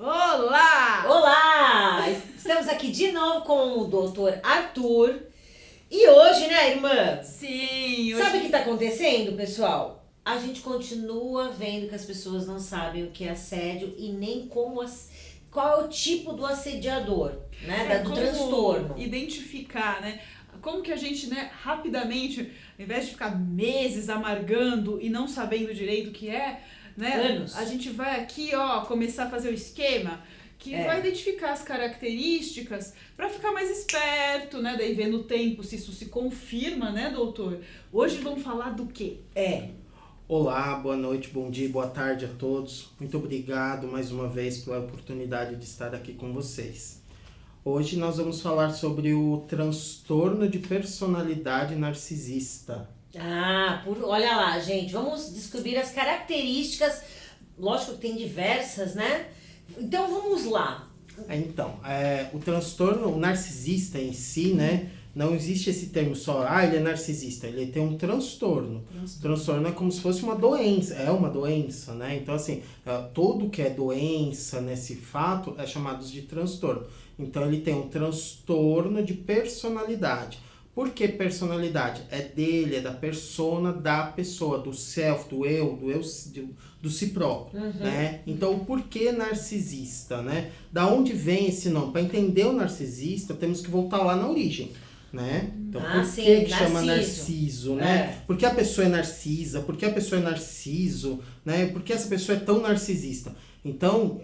Olá! Olá! Estamos aqui de novo com o Dr. Arthur. E hoje, né, irmã? Sim, hoje... Sabe o que está acontecendo, pessoal? A gente continua vendo que as pessoas não sabem o que é assédio e nem qual é o tipo do assediador, né? Do transtorno. Identificar, né? Como que a gente, né, rapidamente, ao invés de ficar meses amargando e não sabendo direito o que é, né? Anos. A gente vai aqui, ó, começar a fazer o esquema que vai identificar as características para ficar mais esperto, né? Daí vendo o tempo, se isso se confirma, né, doutor? Hoje vamos falar do quê? Olá, boa noite, bom dia, boa tarde a todos. Muito obrigado mais uma vez pela oportunidade de estar aqui com vocês. Hoje nós vamos falar sobre o transtorno de personalidade narcisista. Olha lá, gente, vamos descobrir as características. Lógico que tem diversas, né? Então vamos lá. O transtorno, o narcisista em si, né? Não existe esse termo só, ele é narcisista, ele tem um transtorno. Transtorno é como se fosse uma doença, é uma doença, né? Então, assim, tudo que é doença nesse fato é chamado de transtorno. Então, ele tem um transtorno de personalidade. Por que personalidade? É dele, é da persona da pessoa, do self, do eu, do si próprio, né? Então, o porquê narcisista, né? Da onde vem esse nome? Para entender o narcisista, temos que voltar lá na origem, né? Então, que chama narciso, né? Por que a pessoa é narcisa? Por que a pessoa é narciso? Né? Por que essa pessoa é tão narcisista? Então,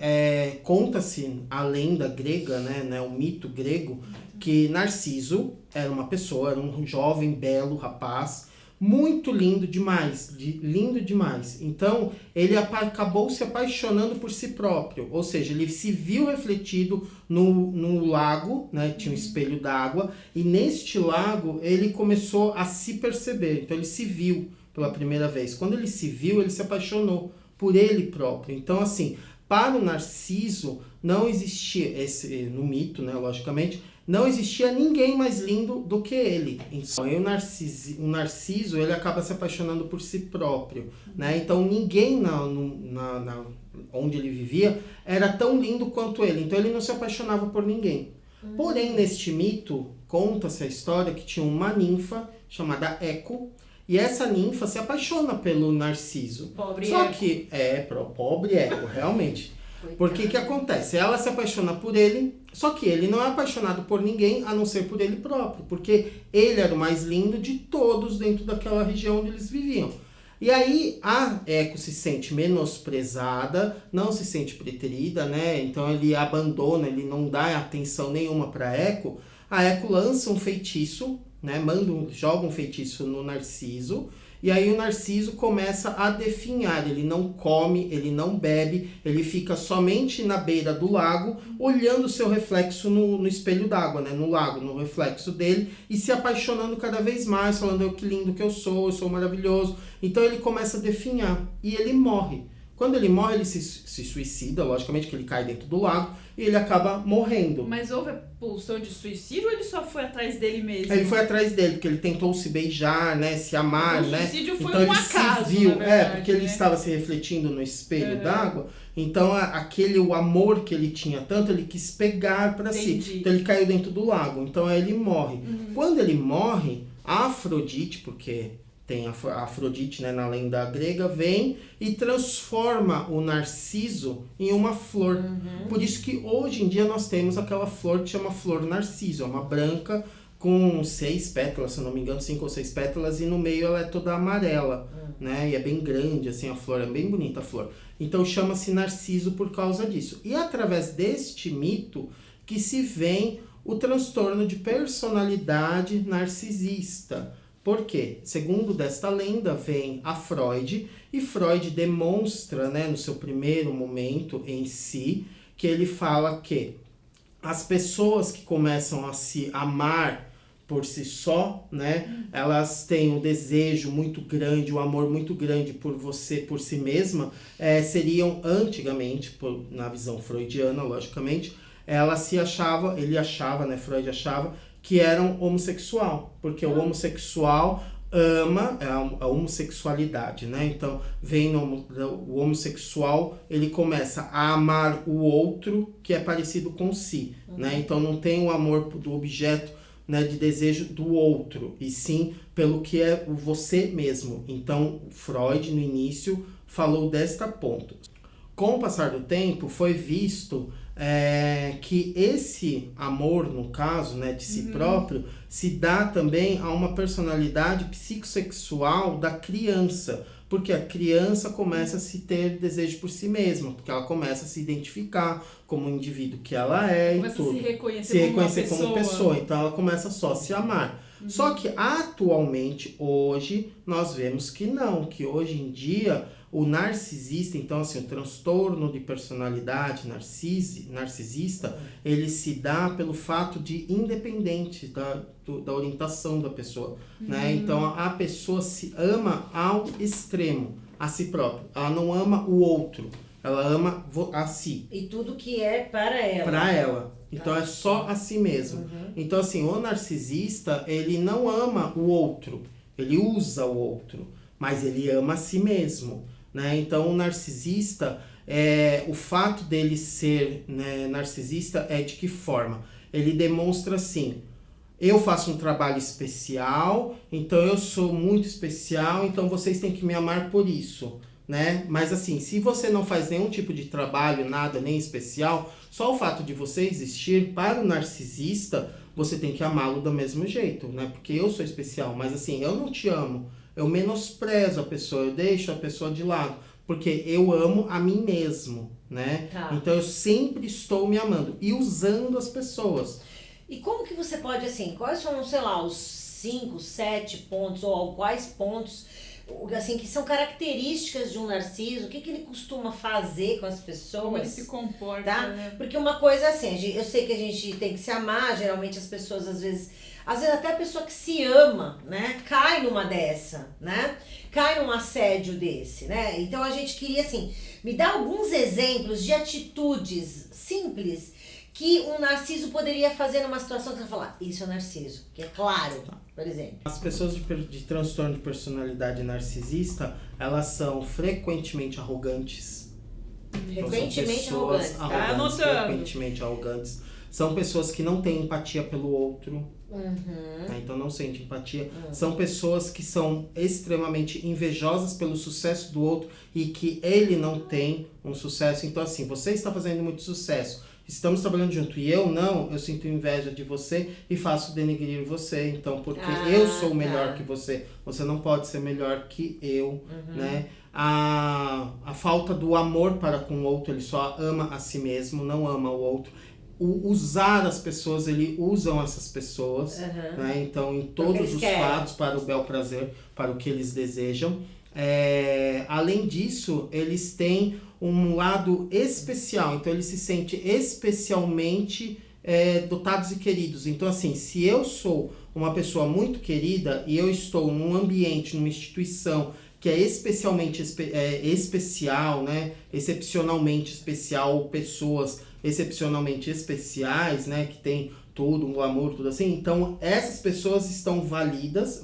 conta-se a lenda grega, né, o mito grego, que Narciso era uma pessoa, era um jovem, belo rapaz, muito lindo demais, lindo demais. Então, ele acabou se apaixonando por si próprio, ou seja, ele se viu refletido no lago, né, tinha um espelho d'água, e neste lago ele começou a se perceber, então ele se viu pela primeira vez. Quando ele se viu, ele se apaixonou por ele próprio. Então, assim, para o Narciso, não existia, no mito, né, logicamente, não existia ninguém mais lindo do que ele. Então, o Narciso, ele acaba se apaixonando por si próprio, né? Então, ninguém onde ele vivia era tão lindo quanto ele. Então, ele não se apaixonava por ninguém. Porém, neste mito, conta-se a história que tinha uma ninfa chamada Eco, e essa ninfa se apaixona pelo Narciso. Pobre Eco, realmente. Porque que acontece? Ela se apaixona por ele, só que ele não é apaixonado por ninguém a não ser por ele próprio, porque ele era o mais lindo de todos dentro daquela região onde eles viviam. E aí a Eco se sente menosprezada, não se sente preterida, né? Então ele abandona, ele não dá atenção nenhuma para Eco. A Eco lança um feitiço, né? Joga um feitiço no Narciso. E aí o Narciso começa a definhar, ele não come, ele não bebe, ele fica somente na beira do lago, olhando o seu reflexo no espelho d'água, né? No lago, no reflexo dele, e se apaixonando cada vez mais, falando que lindo que eu sou maravilhoso. Então ele começa a definhar e ele morre. Quando ele morre, ele se suicida, logicamente que ele cai dentro do lago, e ele acaba morrendo. Mas houve a pulsão de suicídio ou ele só foi atrás dele mesmo? Ele foi atrás dele, porque ele tentou se beijar, né, se amar, então, né? O suicídio foi então, um acaso, se viu, na verdade, porque ele né? estava se refletindo no espelho d'água, então o amor que ele tinha tanto, ele quis pegar para si. Então ele caiu dentro do lago, então aí ele morre. Quando ele morre, a Afrodite, porque tem a Afrodite, né, na lenda grega, vem e transforma o Narciso em uma flor. Por isso que hoje em dia nós temos aquela flor que chama flor Narciso, é uma branca com 6 pétalas, se eu não me engano, 5 ou 6 pétalas, e no meio ela é toda amarela, né, e é bem grande, assim, a flor, é bem bonita a flor. Então chama-se Narciso por causa disso. E através deste mito que se vem o transtorno de personalidade narcisista. Por quê? Segundo desta lenda, vem a Freud, e Freud demonstra, né, no seu primeiro momento em si, que ele fala que as pessoas que começam a se amar por si só, né, elas têm um desejo muito grande, um amor muito grande por você, por si mesma, seriam antigamente, na visão freudiana, logicamente, ele achava, né, Freud achava, que eram homossexual, porque o homossexual ama a homossexualidade, né? Então, vem o homossexual, ele começa a amar o outro que é parecido com si, né? Então, não tem o amor do objeto, né, de desejo do outro, e sim pelo que é o você mesmo. Então, Freud, no início, falou desta ponto. Com o passar do tempo, foi visto que esse amor, no caso, né, de si próprio, se dá também a uma personalidade psicossexual da criança, porque a criança começa a se ter desejo por si mesma, porque ela começa a se identificar como o indivíduo que ela é e tudo. Se reconhecer como pessoa. Então ela começa só a se amar. Só que atualmente, hoje, nós vemos que não, que hoje em dia o narcisista, então assim, o transtorno de personalidade narcisista, ele se dá pelo fato de independente da orientação da pessoa, né? Então a pessoa se ama ao extremo, a si própria. Ela não ama o outro, ela ama a si. E tudo que é para ela. Para ela. Então é só a si mesmo. Então assim, o narcisista, ele não ama o outro, ele usa o outro, mas ele ama a si mesmo, né? Então o narcisista, o fato dele ser, né, narcisista é de que forma? Ele demonstra assim: eu faço um trabalho especial, então eu sou muito especial, então vocês têm que me amar por isso, né? Mas assim, se você não faz nenhum tipo de trabalho, nada, nem especial, só o fato de você existir, para o narcisista, você tem que amá-lo do mesmo jeito, né? Porque eu sou especial, mas assim, eu não te amo, eu menosprezo a pessoa, eu deixo a pessoa de lado, porque eu amo a mim mesmo, né? Tá. Então eu sempre estou me amando e usando as pessoas. E como que você pode, assim, quais são, sei lá, os 5, 7 pontos, ou quais pontos, assim, que são características de um narciso, o que ele costuma fazer com as pessoas? Como ele se comporta, tá? né? Porque uma coisa assim, eu sei que a gente tem que se amar, geralmente as pessoas às vezes até a pessoa que se ama, né, cai numa dessa, né, cai num assédio desse, né, então a gente queria, assim, me dar alguns exemplos de atitudes simples que um narciso poderia fazer numa situação que você vai falar, isso é narciso, que é claro, por exemplo. As pessoas de transtorno de personalidade narcisista, elas são frequentemente arrogantes. Frequentemente então, arrogantes, tá anotando. Frequentemente arrogantes. São pessoas que não têm empatia pelo outro, né? Então não sentem empatia. São pessoas que são extremamente invejosas pelo sucesso do outro e que ele não tem um sucesso. Então assim, você está fazendo muito sucesso, estamos trabalhando junto e eu não, eu sinto inveja de você e faço denegrir você. Então, porque eu sou melhor que você, você não pode ser melhor que eu, né? A falta do amor para com o outro, ele só ama a si mesmo, não ama o outro. Usar as pessoas, ele usam essas pessoas, né? Então, em todos os fatos, para o bel prazer, para o que eles desejam. Além disso, eles têm um lado especial, então eles se sentem especialmente dotados e queridos. Então assim, se eu sou uma pessoa muito querida e eu estou num ambiente, numa instituição que é especialmente especial, né, excepcionalmente especial, ou pessoas excepcionalmente especiais, né, que tem tudo, um glamour, tudo assim, então essas pessoas estão válidas,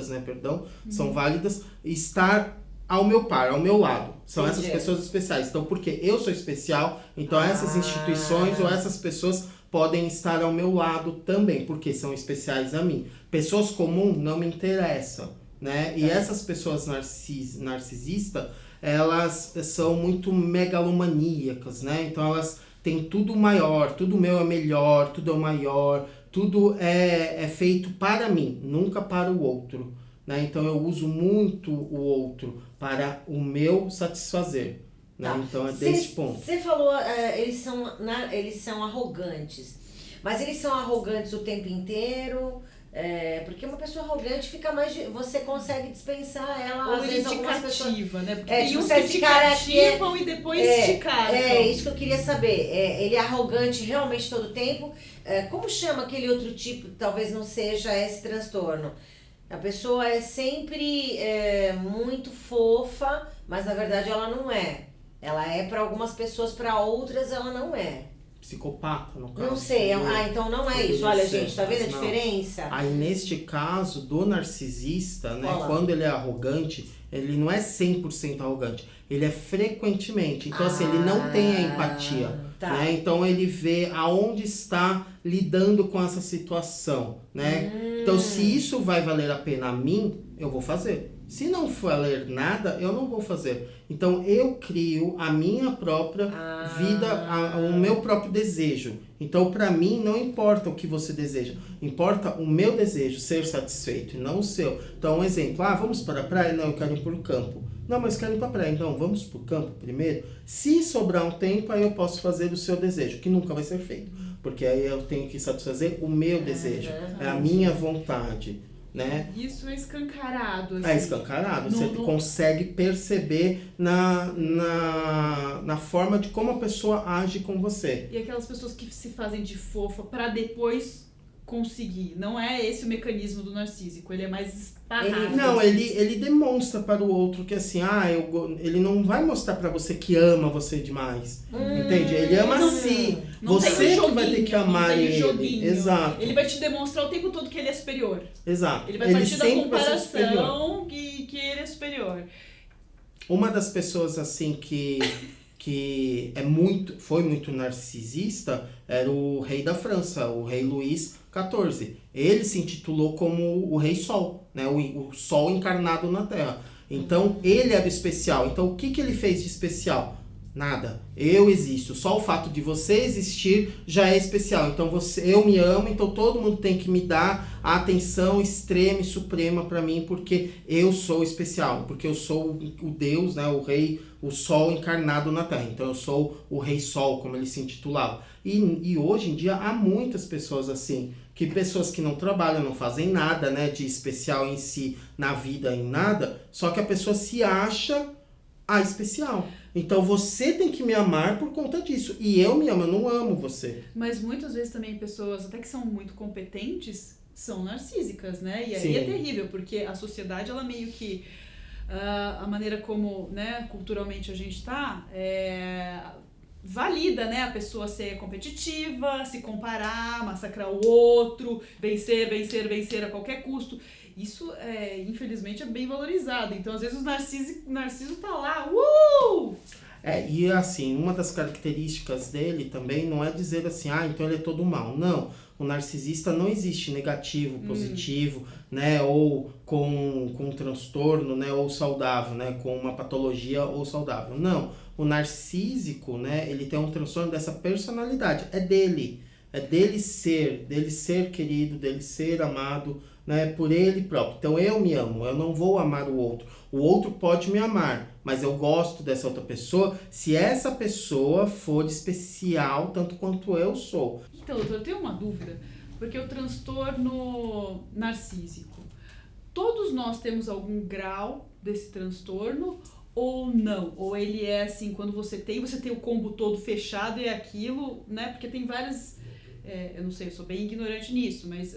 né, perdão, são válidas estar ao meu par, ao meu lado. São essas pessoas especiais. Então, porque eu sou especial, então essas instituições ou essas pessoas podem estar ao meu lado também, porque são especiais a mim. Pessoas comuns não me interessam, né? E essas pessoas narcisistas, elas são muito megalomaníacas, né? Então, elas têm tudo maior, tudo meu é melhor, tudo é maior, tudo é feito para mim, nunca para o outro. Né? Então eu uso muito o outro para o meu satisfazer. Né? Tá. Então é desse ponto. Você falou, eles são arrogantes. Mas eles são arrogantes o tempo inteiro? Porque uma pessoa arrogante fica mais... Você consegue dispensar ela. Ou às vezes ele te algumas pessoas... cativa, né? Porque tipo, tem uns se que esse te cara cativam e depois te carregam. É isso que eu queria saber. Ele é arrogante realmente todo o tempo? Como chama aquele outro tipo, talvez não seja esse transtorno? A pessoa é sempre muito fofa, mas na verdade ela não é. Ela é para algumas pessoas, para outras ela não é. psicopata, no caso. Não sei, então não é isso. Olha, ser, gente, tá vendo a mas não. diferença? Aí, neste caso do narcisista, né, Olá. quando ele é arrogante, ele não é 100% arrogante, ele é frequentemente. Então, assim, ele não tem a empatia. Tá. Né? Então, ele vê aonde está lidando com essa situação, né? Então, se isso vai valer a pena a mim, eu vou fazer. Se não valer nada, eu não vou fazer. Então, eu crio a minha própria vida, o meu próprio desejo. Então, para mim, não importa o que você deseja. Importa o meu desejo ser satisfeito e não o seu. Então, um exemplo. Vamos para a praia? Não, eu quero ir para o campo. Não, mas quero ir para a praia. Então, vamos para o campo primeiro? Se sobrar um tempo, aí eu posso fazer o seu desejo, que nunca vai ser feito. Porque aí eu tenho que satisfazer o meu desejo. É a minha vontade. Né? Isso é escancarado. Assim. É escancarado. Você consegue perceber na forma de como a pessoa age com você. E aquelas pessoas que se fazem de fofa pra depois conseguir. Não é esse o mecanismo do narcísico. Ele é mais esparrado. Não, ele demonstra para o outro que assim, ele não vai mostrar para você que ama você demais. Entende? Ele ama si. Você que vai ter que amar ele. Joguinho. Exato. Ele vai te demonstrar o tempo todo que ele é superior. Exato. Ele vai partir da comparação que ele é superior. Uma das pessoas assim que foi muito narcisista era o rei da França, o rei Luís XIV. Ele se intitulou como o Rei Sol, né? O Sol encarnado na Terra. Então, ele era especial. Então, o que ele fez de especial? Nada. Eu existo. Só o fato de você existir já é especial. Então, eu me amo, então todo mundo tem que me dar a atenção extrema e suprema para mim, porque eu sou especial. Porque eu sou o Deus, né? O Rei, o Sol encarnado na Terra. Então, eu sou o Rei Sol, como ele se intitulava. E hoje em dia há muitas pessoas assim, que pessoas que não trabalham, não fazem nada, né, de especial em si, na vida, em nada, só que a pessoa se acha especial. Então você tem que me amar por conta disso. E eu me amo, eu não amo você. Mas muitas vezes também pessoas, até que são muito competentes, são narcísicas, né? E aí Sim. é terrível, porque a sociedade, ela meio que... a maneira como, né, culturalmente a gente tá, valida, né, a pessoa ser competitiva, se comparar, massacrar o outro, vencer a qualquer custo. Isso, infelizmente, é bem valorizado. Então, às vezes, o narciso tá lá, E assim, uma das características dele também não é dizer assim, então ele é todo mal. Não, o narcisista não existe negativo, positivo, né, ou com transtorno, né, ou saudável, né, com uma patologia ou saudável. Não, o narcísico, né, ele tem um transtorno dessa personalidade, é dele ser querido, dele ser amado, né, por ele próprio. Então eu me amo, eu não vou amar o outro pode me amar, mas eu gosto dessa outra pessoa se essa pessoa for especial tanto quanto eu sou. Então, doutor, eu tenho uma dúvida, porque o transtorno narcísico, todos nós temos algum grau desse transtorno ou não? Ou ele é assim, quando você tem o combo todo fechado e é aquilo, né? Porque tem várias... eu não sei, eu sou bem ignorante nisso, mas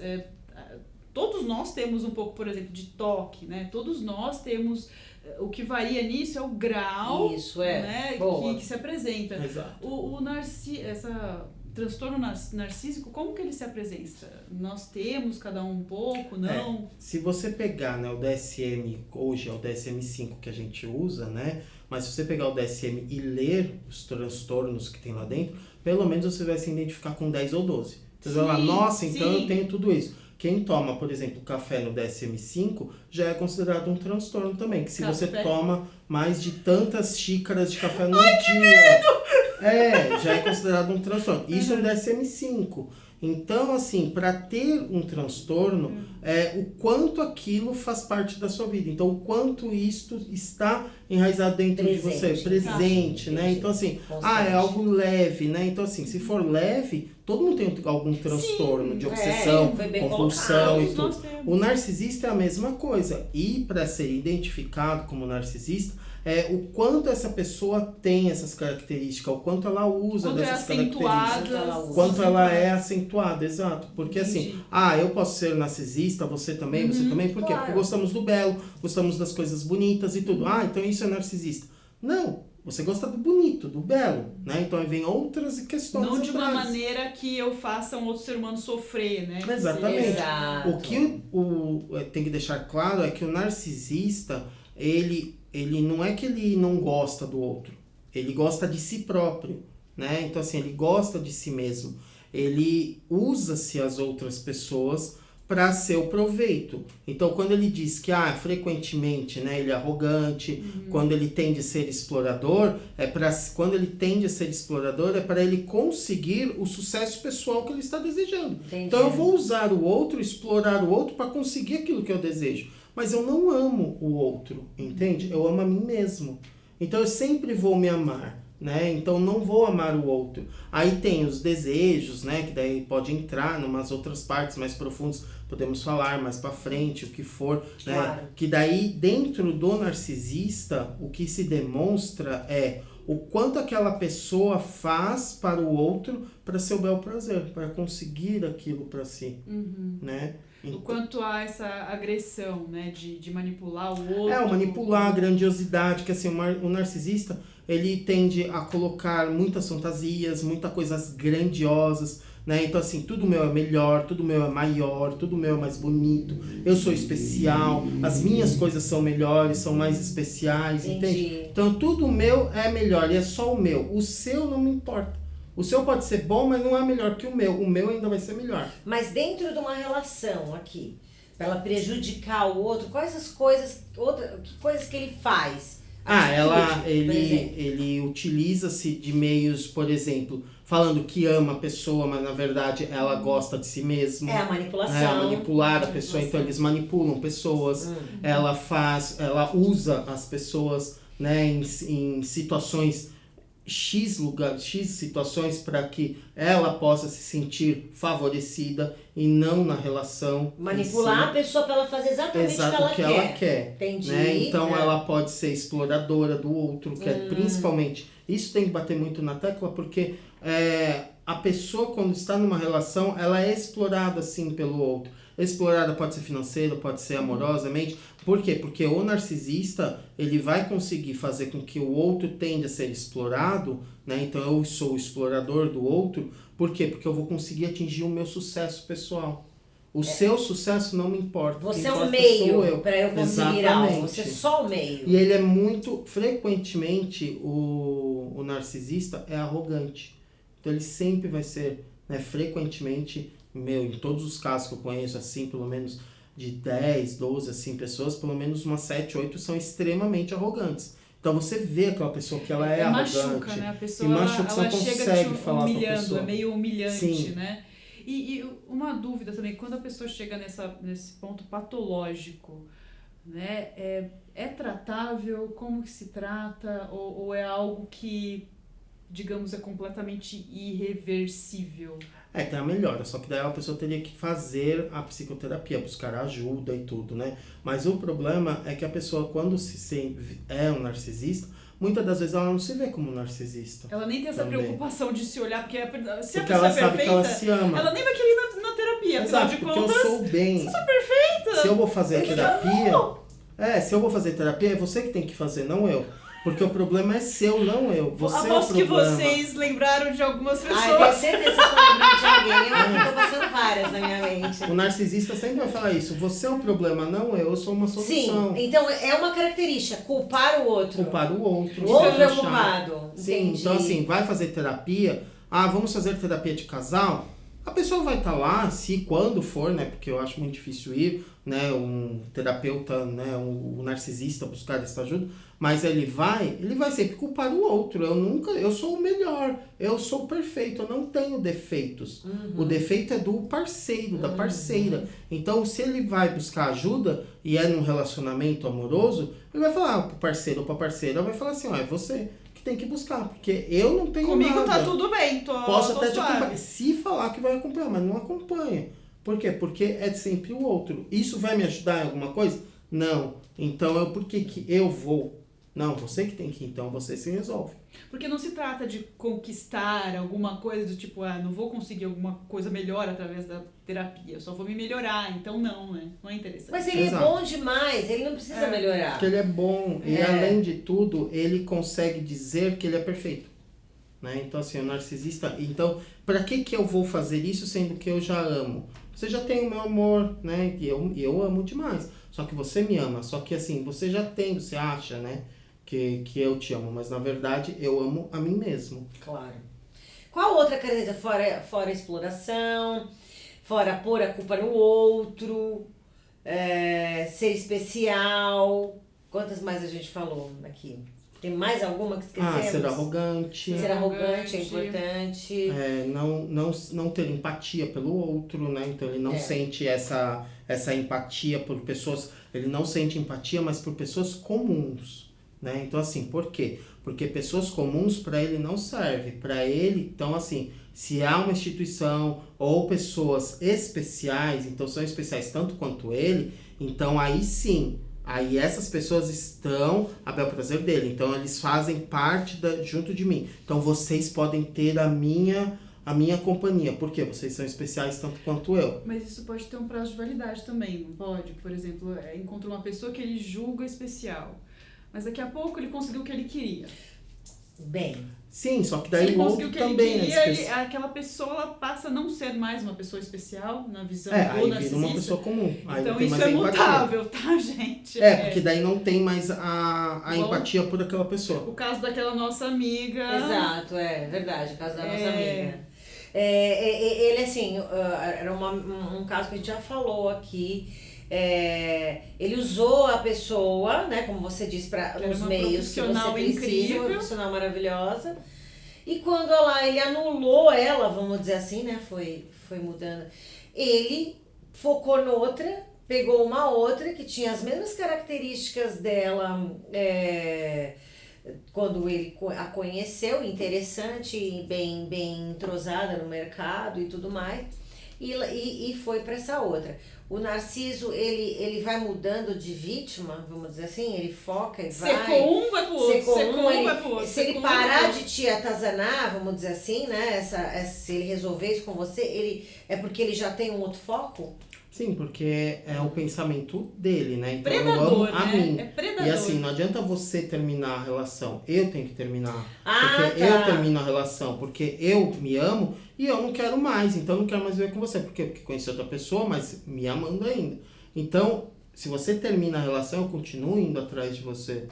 todos nós temos um pouco, por exemplo, de toque, né? Todos nós temos... O que varia nisso é o grau, né, que se apresenta. Exato. Transtorno narcísico, como que ele se apresenta? Nós temos cada um pouco, não? Se você pegar, né, o DSM, hoje é o DSM-5 que a gente usa, né? Mas se você pegar o DSM e ler os transtornos que tem lá dentro, pelo menos você vai se identificar com 10 ou 12. Você vai falar, nossa, então eu tenho tudo isso. Quem toma, por exemplo, café no DSM-5 já é considerado um transtorno também. Que se você toma mais de tantas xícaras de café no dia... já é considerado um transtorno. Isso é o DSM-5. Então, assim, para ter um transtorno, o quanto aquilo faz parte da sua vida. Então, o quanto isto está enraizado dentro de você, presente, né? Então, assim, é algo leve, né? Então, assim, se for leve, todo mundo tem algum transtorno de obsessão, compulsão e tudo. O narcisista é a mesma coisa. E para ser identificado como narcisista, o quanto essa pessoa tem essas características, o quanto ela usa dessas características, quanto ela é acentuada, exato. Porque assim, eu posso ser narcisista, você também, por quê? Porque gostamos do belo, gostamos das coisas bonitas e tudo. Então isso é narcisista. Não, você gosta do bonito, do belo, né? Então aí vem outras questões Não de uma atrás. maneira que eu faça um outro ser humano sofrer, né? Exatamente. Exato. O que tem que deixar claro é que o narcisista, ele não é que ele não gosta do outro, ele gosta de si próprio, né? Então assim, ele gosta de si mesmo. Ele usa-se as outras pessoas para seu proveito. Então, quando ele diz que frequentemente, né, ele é arrogante, quando ele tende a ser explorador, quando ele tende a ser explorador é para ele conseguir o sucesso pessoal que ele está desejando. Entendi. Então, eu vou usar o outro, explorar o outro para conseguir aquilo que eu desejo. Mas eu não amo o outro, entende? Eu amo a mim mesmo. Então, eu sempre vou me amar. Né? Então não vou amar o outro. Aí tem os desejos, né? Que daí pode entrar em umas outras partes mais profundas, podemos falar mais pra frente, o que for, né? Claro. Que daí dentro do narcisista o que se demonstra é o quanto aquela pessoa faz para o outro para seu bel prazer, para conseguir aquilo para si, né? O quanto há essa agressão, né, de manipular o outro. O manipular, a grandiosidade, que assim, o narcisista, ele tende a colocar muitas fantasias, muitas coisas grandiosas, né? Então assim, tudo meu é melhor, tudo meu é maior, tudo meu é mais bonito, eu sou especial, as minhas coisas são melhores, são mais especiais, entende? Então tudo meu é melhor e é só o meu, o seu não me importa. O seu pode ser bom, mas não é melhor que o meu ainda vai ser melhor. Mas dentro de uma relação aqui, para ela prejudicar o outro, quais as coisas, que coisas que ele faz? Ele utiliza-se de meios, por exemplo, falando que ama a pessoa, mas na verdade ela gosta de si mesma. É a manipulação. Manipular a pessoa, então eles manipulam pessoas. Ela usa as pessoas, né, em situações X situações para que ela possa se sentir favorecida e não na relação. Manipular a pessoa para ela fazer exatamente o que ela quer. Entendi. Né? Então ela pode ser exploradora do outro, que é principalmente. Isso tem que bater muito na tecla, porque a pessoa, quando está numa relação, ela é explorada sim pelo outro. Explorada pode ser financeira, pode ser amorosamente. Por quê? Porque o narcisista, ele vai conseguir fazer com que o outro tende a ser explorado, né? Então eu sou o explorador do outro. Por quê? Porque eu vou conseguir atingir o meu sucesso pessoal. O seu sucesso não me importa. Você é um meio para eu conseguir algo. Você é só o meio. E ele é muito, frequentemente, o narcisista é arrogante. Então ele sempre vai ser, né, frequentemente, em todos os casos que eu conheço, assim, pelo menos de 10, 12, assim, pessoas, pelo menos umas 7, 8 são extremamente arrogantes. Então você vê aquela pessoa que ela é arrogante. Machuca, né? A pessoa, ela chega te falar humilhando, é meio humilhante, Sim. né? E uma dúvida também, quando a pessoa chega nesse ponto patológico, né? É tratável? Como que se trata? Ou é algo que, digamos, é completamente irreversível? Tem a melhora, só que daí a pessoa teria que fazer a psicoterapia, buscar ajuda e tudo, né? Mas o problema é que a pessoa, quando é um narcisista, muitas das vezes ela não se vê como narcisista. Ela nem tem essa preocupação de se olhar, porque se porque a pessoa ela é sabe perfeita, que ela se ama. ela nem vai querer ir na terapia, Exato, afinal de porque contas, eu sou bem. você é perfeita! Se eu vou fazer terapia... se eu vou fazer terapia, é você que tem que fazer, não eu. Porque o problema é seu, não eu. Você aposto é o problema. que vocês lembraram de algumas pessoas. Eu tenho certeza que estão lembrando de alguém. Eu aqui tô passando várias na minha mente. O narcisista sempre vai falar isso. Você é o problema, não eu sou uma solução. Sim, então é uma característica, culpar o outro. Culpar o outro. O outro é o culpado. Sim, então assim, vai fazer terapia. Vamos fazer terapia de casal. A pessoa vai estar lá, se quando for, né? Porque eu acho muito difícil ir, né? Um terapeuta, né? Um narcisista buscar essa ajuda. Mas ele vai sempre culpar o outro. Eu sou o melhor, eu sou o perfeito, eu não tenho defeitos. O defeito é do parceiro, da parceira. Então, se ele vai buscar ajuda e é num relacionamento amoroso, ele vai falar pro parceiro ou pra parceira, vai falar assim, é você que tem que buscar, porque eu não tenho Comigo nada. tá tudo bem, Posso tô até te suave. acompanhar. Se falar que vai acompanhar, mas não acompanha. Por quê? Porque é sempre o outro. Isso vai me ajudar em alguma coisa? Não. Então, por que eu vou, Não, você que tem que ir, então você se resolve. Porque não se trata de conquistar alguma coisa do tipo, não vou conseguir alguma coisa melhor através da terapia, eu só vou me melhorar, então não, né? Não é interessante. Mas ele Exato. é bom demais, ele não precisa melhorar. Porque ele é bom e, além de tudo, ele consegue dizer que ele é perfeito. Né? Então, assim, o narcisista... Então, pra que eu vou fazer isso sendo que eu já amo? Você já tem o meu amor, né? E eu amo demais. Só que você me ama. Só que, assim, você já tem, você acha, né? Que eu te amo. Mas, na verdade, eu amo a mim mesmo. Claro. Qual outra característica? Fora a exploração, fora pôr a culpa no outro, ser especial. Quantas mais a gente falou aqui? Tem mais alguma que esquecemos? Ser arrogante. Ser arrogante é importante. Não ter empatia pelo outro, né? Então ele não sente essa empatia por pessoas... Ele não sente empatia, mas por pessoas comuns, né? Então assim, por quê? Porque pessoas comuns para ele não serve. Para ele, então assim, se há uma instituição ou pessoas especiais, então são especiais tanto quanto ele, então aí sim... Aí essas pessoas estão a bel prazer dele. Então eles fazem parte junto de mim. Então vocês podem ter a minha companhia. Por quê? Vocês são especiais tanto quanto eu. Mas isso pode ter um prazo de validade também, não pode? Por exemplo, encontra uma pessoa que ele julga especial. Mas daqui a pouco ele conseguiu o que ele queria. Bem... Sim, só que daí ele o outro também... Ele queria, aquela pessoa ela passa a não ser mais uma pessoa especial na visão do narcisista. Aí vira uma pessoa comum. Aí então não tem isso mais é empatia. mutável, tá, gente? Porque daí não tem mais a empatia por aquela pessoa. O caso daquela nossa amiga... Exato, verdade, o caso da nossa amiga. Ele, assim, era um caso que a gente já falou aqui. Ele usou a pessoa, né, como você disse, nos meios que você precisa, uma profissional maravilhosa. E quando ele anulou ela, vamos dizer assim, né, foi mudando, ele focou noutra, pegou uma outra que tinha as mesmas características dela quando ele a conheceu, interessante, bem entrosada no mercado e tudo mais, e foi para essa outra. O Narciso, ele vai mudando de vítima, vamos dizer assim, ele foca e vai... Secou um, vai pro outro, vai pro outro. Se ele parar de te atazanar, vamos dizer assim, né, se ele resolver isso com você, é porque ele já tem um outro foco? Sim, porque é o pensamento dele, né? Então predador, eu amo a né? mim. É predador. E assim, não adianta você terminar a relação. Eu tenho que terminar. Ah, porque eu termino a relação. Porque eu me amo e eu não quero mais. Então eu não quero mais viver com você. Porque conheci outra pessoa, mas me amando ainda. Então, se você termina a relação, eu continuo indo atrás de você.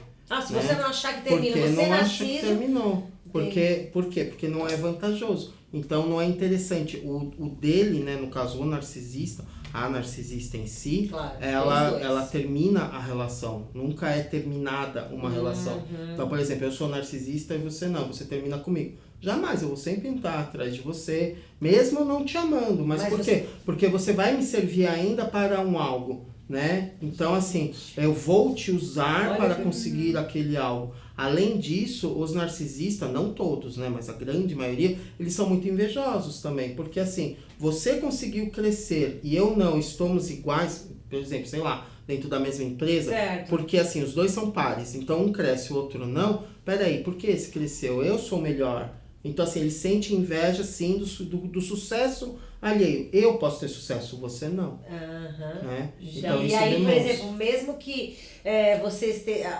Se você não achar que termina, porque você não Narciso... acha que terminou. Por quê? Porque não é vantajoso. Então não é interessante. O dele, né, no caso, o narcisista, a narcisista em si, claro, ela termina a relação. Nunca é terminada uma relação. Então, por exemplo, eu sou narcisista e você não. Você termina comigo. Jamais, eu vou sempre estar atrás de você, mesmo eu não te amando. Mas por quê? Porque você vai me servir ainda para algo, né? Então, assim, eu vou te usar para conseguir aquele algo. Além disso, os narcisistas, não todos, né, mas a grande maioria, eles são muito invejosos também, porque assim, você conseguiu crescer e eu não, estamos iguais, por exemplo, sei lá, dentro da mesma empresa, porque assim, os dois são pares, então um cresce, o outro não, peraí, por que esse cresceu? Eu sou melhor. Então assim, ele sente inveja, sim, do sucesso alheio. Eu posso ter sucesso, você não. Né? Então, e aí, por exemplo, mesmo que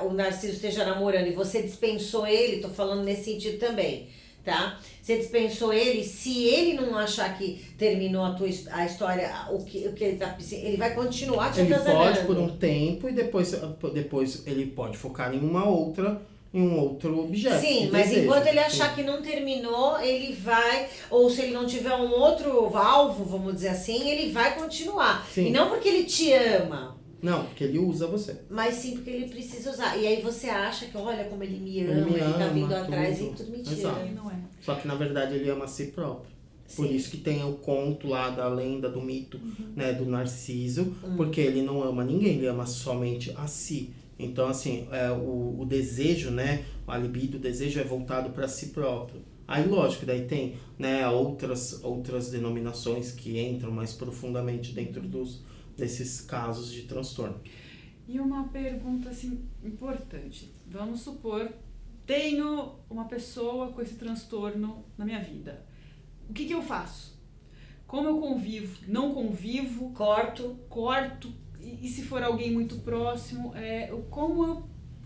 o Narciso esteja namorando e você dispensou ele, tô falando nesse sentido também, tá? Você dispensou ele, se ele não achar que terminou a história, o que ele tá precisando, ele vai continuar te atazanando. Ele pode por um tempo e depois ele pode focar em um outro objeto. Sim, mas enquanto ele achar que não terminou, ele vai, ou se ele não tiver um outro alvo, vamos dizer assim, ele vai continuar. Sim. E não porque ele te ama. Não, porque ele usa você. Mas sim porque ele precisa usar. E aí você acha que, olha como ele me ama, ele tá vindo atrás e tudo mentira. Exato. E não é. Só que na verdade ele ama a si próprio. Por isso que tem o conto lá da lenda, do mito, né, do Narciso, porque ele não ama ninguém, ele ama somente a si. Então, assim, o desejo, né, a libido, o desejo é voltado para si próprio. Aí, lógico, daí tem, né, outras denominações que entram mais profundamente dentro desses casos de transtorno. E uma pergunta, assim, importante. Vamos supor, tenho uma pessoa com esse transtorno na minha vida. O que eu faço? Como eu convivo? Não convivo? Corto. E se for alguém muito próximo,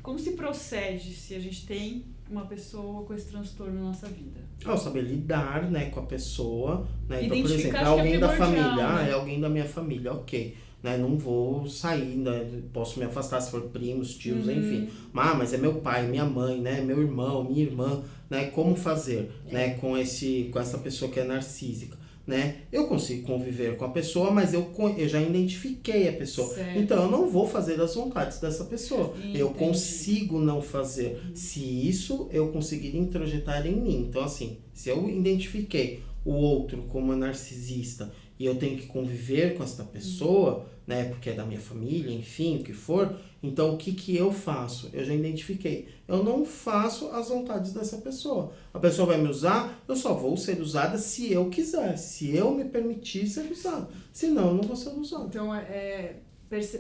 como se procede se a gente tem uma pessoa com esse transtorno na nossa vida? Saber lidar, né, com a pessoa, né? Então, por exemplo, Identificar, é acho que alguém é da primordial, família, né? é alguém da minha família, ok. Né, não vou sair, né, posso me afastar se for primos, tios, enfim. Mas é meu pai, minha mãe, né, meu irmão, minha irmã, né? Como fazer, né, com essa pessoa que é narcísica, né? Eu consigo conviver com a pessoa, mas eu já identifiquei a pessoa. Certo. Então eu não vou fazer as vontades dessa pessoa. Entendi. Eu consigo não fazer. Se isso eu conseguir introjetar em mim. Então assim, se eu identifiquei o outro como narcisista e eu tenho que conviver com essa pessoa, né, porque é da minha família, enfim, o que for, então o que eu faço? Eu já identifiquei. Eu não faço as vontades dessa pessoa. A pessoa vai me usar, eu só vou ser usada se eu quiser, se eu me permitir ser usado. Senão, eu não vou ser usado. Então,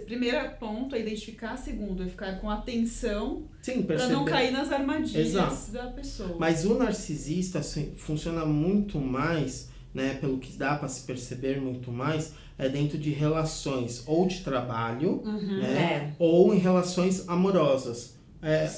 primeiro ponto é identificar, segundo é ficar com atenção para não cair nas armadilhas Exato. da pessoa. Mas o narcisista assim, funciona muito mais, né, pelo que dá para se perceber muito mais, é dentro de relações ou de trabalho, né, ou em relações amorosas.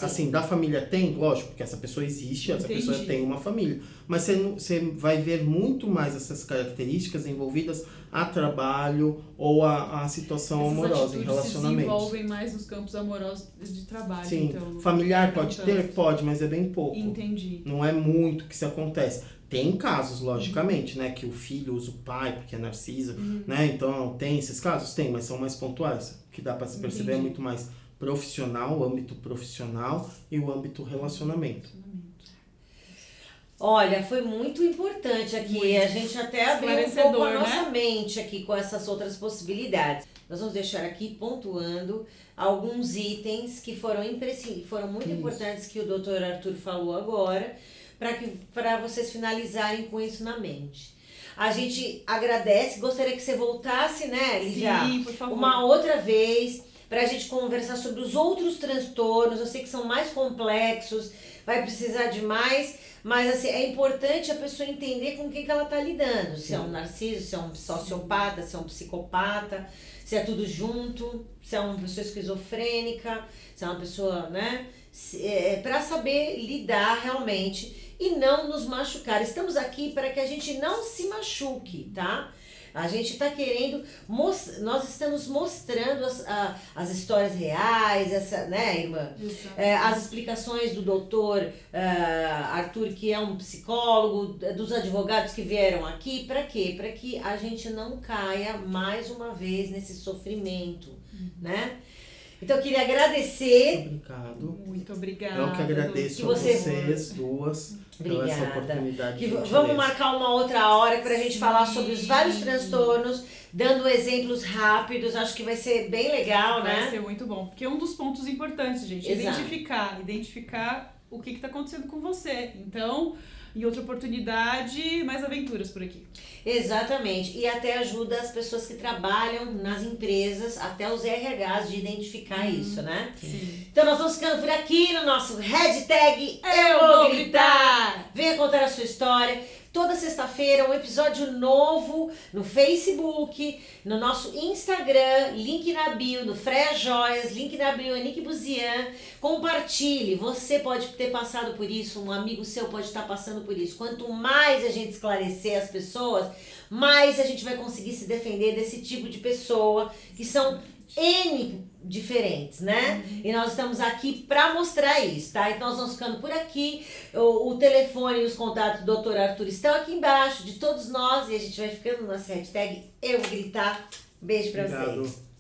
Assim, da família tem, lógico, porque essa pessoa existe, essa pessoa tem uma família. Mas você vai ver muito mais essas características envolvidas a trabalho ou a situação amorosa, em relacionamentos. Se desenvolvem mais nos campos amorosos de trabalho. Sim, então, familiar pode ter? Pode, mas é bem pouco. Entendi. Não é muito que isso acontece. Tem casos, logicamente, né, que o filho usa o pai porque é narciso, né, então tem esses casos? Tem, mas são mais pontuais. O que dá para se perceber é muito mais profissional, o âmbito profissional e o âmbito relacionamento. Olha, foi muito importante aqui, a gente até abriu um pouco a nossa mente aqui com essas outras possibilidades. Nós vamos deixar aqui pontuando alguns itens que foram muito importantes que o Dr. Arthur falou agora, para vocês finalizarem com isso na mente. A gente agradece, gostaria que você voltasse, né, Lívia? Sim, por favor. Uma outra vez, pra gente conversar sobre os outros transtornos. Eu sei que são mais complexos, vai precisar de mais, mas assim, é importante a pessoa entender com quem que ela tá lidando. Se é um narciso, se é um sociopata, se é um psicopata, se é tudo junto, se é uma pessoa esquizofrênica, se é uma pessoa, né? Para saber lidar realmente e não nos machucar. Estamos aqui para que a gente não se machuque, tá? A gente está querendo, nós estamos mostrando as histórias reais, né, irmã? As explicações do doutor Arthur, que é um psicólogo, dos advogados que vieram aqui, para quê? Para que a gente não caia mais uma vez nesse sofrimento, né? Então eu queria agradecer. Obrigado. Muito obrigada. Eu que agradeço a vocês duas pela essa oportunidade. Vamos marcar uma outra hora para a gente falar sobre os vários transtornos, dando exemplos rápidos. Acho que vai ser bem legal, né? Vai ser muito bom. Porque é um dos pontos importantes, gente. Exato. Identificar o que está acontecendo com você. Então, em outra oportunidade, mais aventuras por aqui. Exatamente. E até ajuda as pessoas que trabalham nas empresas, até os RHs, de identificar isso, né? Sim. Então nós vamos ficando por aqui no nosso hashtag Eu Vou Gritar. Venha contar a sua história. Toda sexta-feira um episódio novo no Facebook, no nosso Instagram, link na bio do Freia Joias, link na bio Anique Buzian. Compartilhe, você pode ter passado por isso, um amigo seu pode estar passando por isso. Quanto mais a gente esclarecer as pessoas, mais a gente vai conseguir se defender desse tipo de pessoa, que são N diferentes, né? E nós estamos aqui para mostrar isso, tá? Então nós vamos ficando por aqui. O telefone e os contatos do Dr. Arthur estão aqui embaixo de todos nós e a gente vai ficando no nosso hashtag Eu Vou Gritar. Beijo para vocês.